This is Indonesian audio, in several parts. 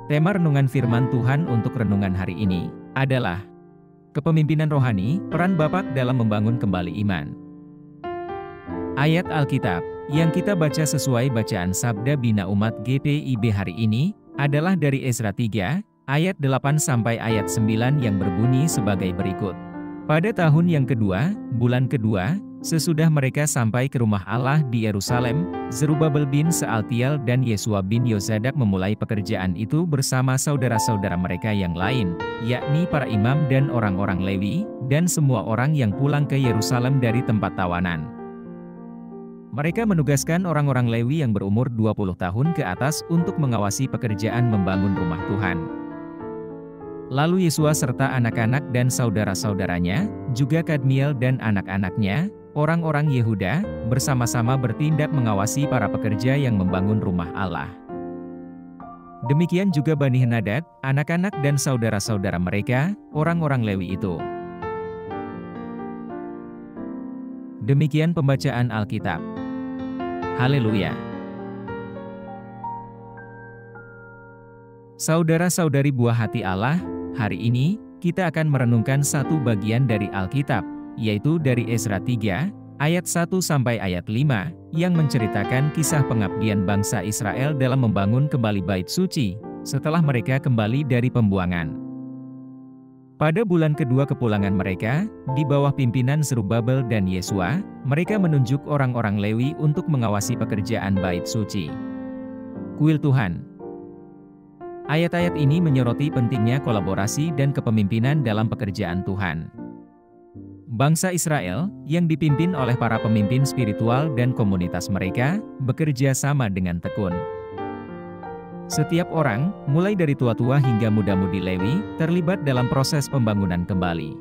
Tema renungan firman Tuhan untuk renungan hari ini adalah kepemimpinan rohani, peran Bapak dalam membangun kembali iman. Ayat Alkitab yang kita baca sesuai bacaan Sabda Bina Umat GPIB hari ini adalah dari Ezra 3, ayat 8 sampai ayat 9 yang berbunyi sebagai berikut. Pada tahun yang kedua, bulan kedua, sesudah mereka sampai ke rumah Allah di Yerusalem, Zerubabel bin Sealtiel dan Yesua bin Yozadak memulai pekerjaan itu bersama saudara-saudara mereka yang lain, yakni para imam dan orang-orang Lewi, dan semua orang yang pulang ke Yerusalem dari tempat tawanan. Mereka menugaskan orang-orang Lewi yang berumur 20 tahun ke atas untuk mengawasi pekerjaan membangun rumah Tuhan. Lalu Yesua serta anak-anak dan saudara-saudaranya, juga Kadmiel dan anak-anaknya, orang-orang Yehuda, bersama-sama bertindak mengawasi para pekerja yang membangun rumah Allah. Demikian juga Bani Henadad, anak-anak dan saudara-saudara mereka, orang-orang Lewi itu. Demikian pembacaan Alkitab. Haleluya. Saudara-saudari buah hati Allah, hari ini, kita akan merenungkan satu bagian dari Alkitab, yaitu dari Ezra 3, ayat 1 sampai ayat 5, yang menceritakan kisah pengabdian bangsa Israel dalam membangun kembali bait suci, setelah mereka kembali dari pembuangan. Pada bulan kedua kepulangan mereka, di bawah pimpinan Zerubabel dan Yesua, mereka menunjuk orang-orang Lewi untuk mengawasi pekerjaan bait suci. Kuil Tuhan. Ayat-ayat ini menyoroti pentingnya kolaborasi dan kepemimpinan dalam pekerjaan Tuhan. Bangsa Israel, yang dipimpin oleh para pemimpin spiritual dan komunitas mereka, bekerja sama dengan tekun. Setiap orang, mulai dari tua-tua hingga muda-mudi Lewi, terlibat dalam proses pembangunan kembali.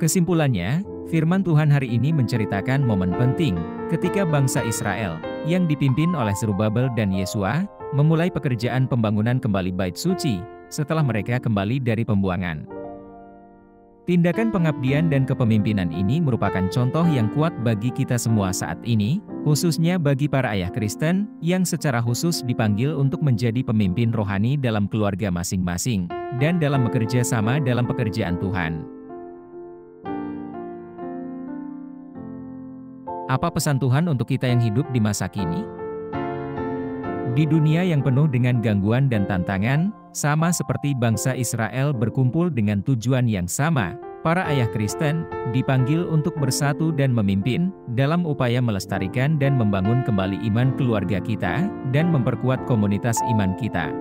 Kesimpulannya, firman Tuhan hari ini menceritakan momen penting, ketika bangsa Israel, yang dipimpin oleh Zerubabel dan Yesua, memulai pekerjaan pembangunan kembali bait suci, setelah mereka kembali dari pembuangan. Tindakan pengabdian dan kepemimpinan ini merupakan contoh yang kuat bagi kita semua saat ini, khususnya bagi para ayah Kristen, yang secara khusus dipanggil untuk menjadi pemimpin rohani dalam keluarga masing-masing, dan dalam bekerja sama dalam pekerjaan Tuhan. Apa pesan Tuhan untuk kita yang hidup di masa kini? Di dunia yang penuh dengan gangguan dan tantangan, sama seperti bangsa Israel berkumpul dengan tujuan yang sama, para ayah Kristen dipanggil untuk bersatu dan memimpin dalam upaya melestarikan dan membangun kembali iman keluarga kita dan memperkuat komunitas iman kita.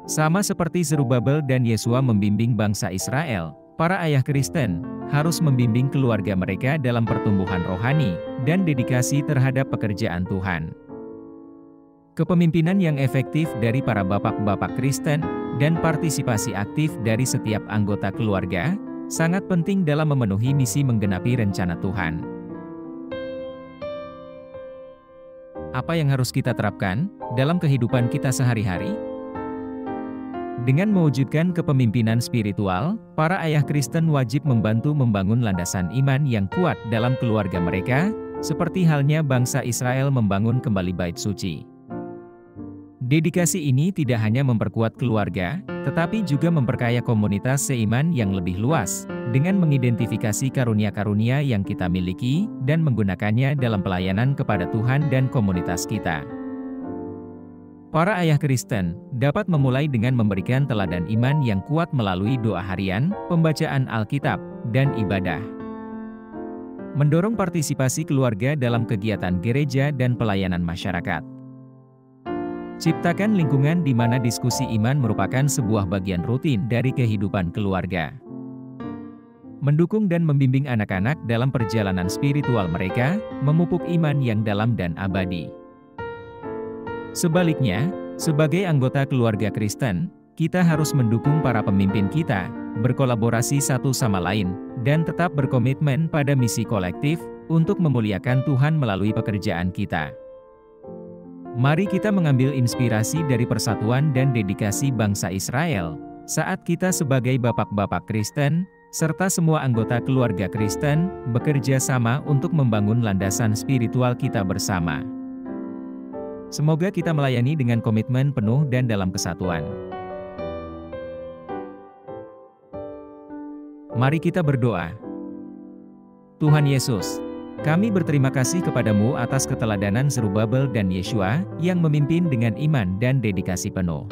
Sama seperti Zerubabel dan Yesua membimbing bangsa Israel, para ayah Kristen harus membimbing keluarga mereka dalam pertumbuhan rohani dan dedikasi terhadap pekerjaan Tuhan. Kepemimpinan yang efektif dari para bapak-bapak Kristen, dan partisipasi aktif dari setiap anggota keluarga, sangat penting dalam memenuhi misi menggenapi rencana Tuhan. Apa yang harus kita terapkan dalam kehidupan kita sehari-hari? Dengan mewujudkan kepemimpinan spiritual, para ayah Kristen wajib membantu membangun landasan iman yang kuat dalam keluarga mereka, seperti halnya bangsa Israel membangun kembali bait suci. Dedikasi ini tidak hanya memperkuat keluarga, tetapi juga memperkaya komunitas seiman yang lebih luas, dengan mengidentifikasi karunia-karunia yang kita miliki, dan menggunakannya dalam pelayanan kepada Tuhan dan komunitas kita. Para ayah Kristen dapat memulai dengan memberikan teladan iman yang kuat melalui doa harian, pembacaan Alkitab, dan ibadah. Mendorong partisipasi keluarga dalam kegiatan gereja dan pelayanan masyarakat. Ciptakan lingkungan di mana diskusi iman merupakan sebuah bagian rutin dari kehidupan keluarga. Mendukung dan membimbing anak-anak dalam perjalanan spiritual mereka, memupuk iman yang dalam dan abadi. Sebaliknya, sebagai anggota keluarga Kristen, kita harus mendukung para pemimpin kita, berkolaborasi satu sama lain, dan tetap berkomitmen pada misi kolektif, untuk memuliakan Tuhan melalui pekerjaan kita. Mari kita mengambil inspirasi dari persatuan dan dedikasi bangsa Israel, saat kita sebagai bapak-bapak Kristen, serta semua anggota keluarga Kristen, bekerja sama untuk membangun landasan spiritual kita bersama. Semoga kita melayani dengan komitmen penuh dan dalam kesatuan. Mari kita berdoa. Tuhan Yesus, kami berterima kasih kepadamu atas keteladanan Zerubabel dan Yeshua yang memimpin dengan iman dan dedikasi penuh.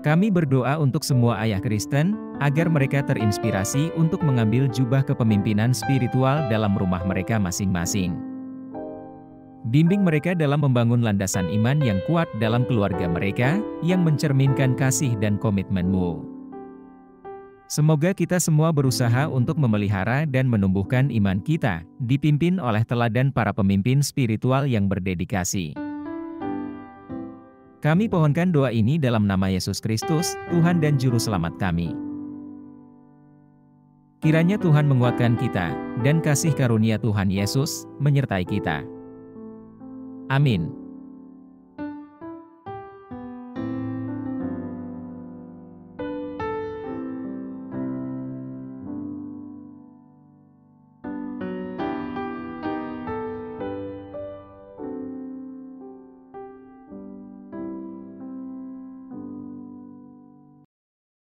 Kami berdoa untuk semua ayah Kristen, agar mereka terinspirasi untuk mengambil jubah kepemimpinan spiritual dalam rumah mereka masing-masing. Bimbing mereka dalam membangun landasan iman yang kuat dalam keluarga mereka, yang mencerminkan kasih dan komitmen-Mu. Semoga kita semua berusaha untuk memelihara dan menumbuhkan iman kita, dipimpin oleh teladan para pemimpin spiritual yang berdedikasi. Kami pohonkan doa ini dalam nama Yesus Kristus, Tuhan dan Juru Selamat kami. Kiranya Tuhan menguatkan kita, dan kasih karunia Tuhan Yesus menyertai kita. Amin.